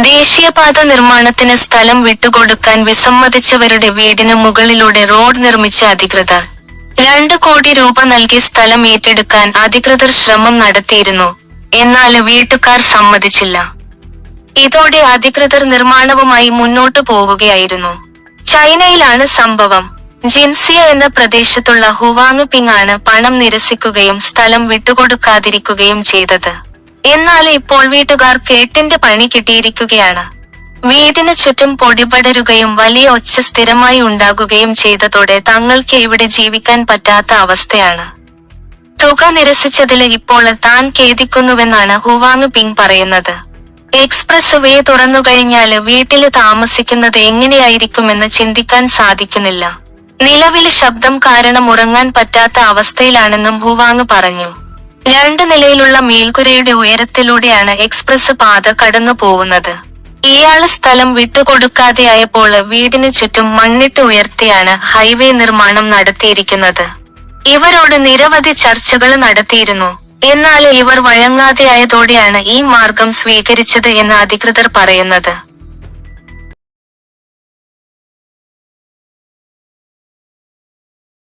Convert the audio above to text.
ദേശീയപാത നിർമ്മാണത്തിന് സ്ഥലം വിട്ടുകൊടുക്കാൻ വിസമ്മതിച്ചവരുടെ വീടിന് മുകളിലൂടെ റോഡ് നിർമ്മിച്ച അധികൃതർ 2 കോടി രൂപ നൽകി സ്ഥലം ഏറ്റെടുക്കാൻ അധികൃതർ ശ്രമം നടത്തിയിരുന്നു. എന്നാൽ വീട്ടുകാർ സമ്മതിച്ചില്ല. ഇതോടെ അധികൃതർ നിർമ്മാണവുമായി മുന്നോട്ടു പോവുകയായിരുന്നു. ചൈനയിലാണ് സംഭവം. ജിൻസിയ എന്ന പ്രദേശത്തുള്ള ഹുവാങ് പിങ് ആണ് പണം നിരസിക്കുകയും സ്ഥലം വിട്ടുകൊടുക്കാതിരിക്കുകയും ചെയ്തത്. എന്നാൽ ഇപ്പോൾ വീട്ടുകാർ കേട്ടിന്റെ പണി കിട്ടിയിരിക്കുകയാണ്. വീടിന് ചുറ്റും പൊടിപടരുകയും വലിയ ഒച്ച സ്ഥിരമായി ഉണ്ടാകുകയും ചെയ്തതോടെ തങ്ങൾക്ക് ഇവിടെ ജീവിക്കാൻ പറ്റാത്ത അവസ്ഥയാണ്. തുക നിരസിച്ചതിൽ ഇപ്പോൾ താൻ ഖേദിക്കുന്നുവെന്നാണ് ഹുവാങ് പിങ് പറയുന്നത്. എക്സ്പ്രസ് വേ തുറന്നുകഴിഞ്ഞാല് വീട്ടില് താമസിക്കുന്നത് എങ്ങനെയായിരിക്കുമെന്ന് ചിന്തിക്കാൻ സാധിക്കുന്നില്ല. നിലവിലെ ശബ്ദം കാരണം ഉറങ്ങാൻ പറ്റാത്ത അവസ്ഥയിലാണെന്നും ഹുവാങ് പറഞ്ഞു. 2 നിലയിലുള്ള മേൽക്കൂരയുടെ ഉയരത്തിലൂടെയാണ് എക്സ്പ്രസ് പാത കടന്നു പോകുന്നത്. ഇയാള് സ്ഥലം വിട്ടുകൊടുക്കാതെയായപ്പോൾ വീടിന് ചുറ്റും മണ്ണിട്ട് ഉയർത്തിയാണ് ഹൈവേ നിർമ്മാണം നടത്തിയിരിക്കുന്നത്. ഇവരോട് നിരവധി ചർച്ചകൾ നടത്തിയിരുന്നു. എന്നാൽ ഇവർ വഴങ്ങാതെയായതോടെയാണ് ഈ മാർഗം സ്വീകരിച്ചത് എന്ന് അധികൃതർ പറയുന്നത്.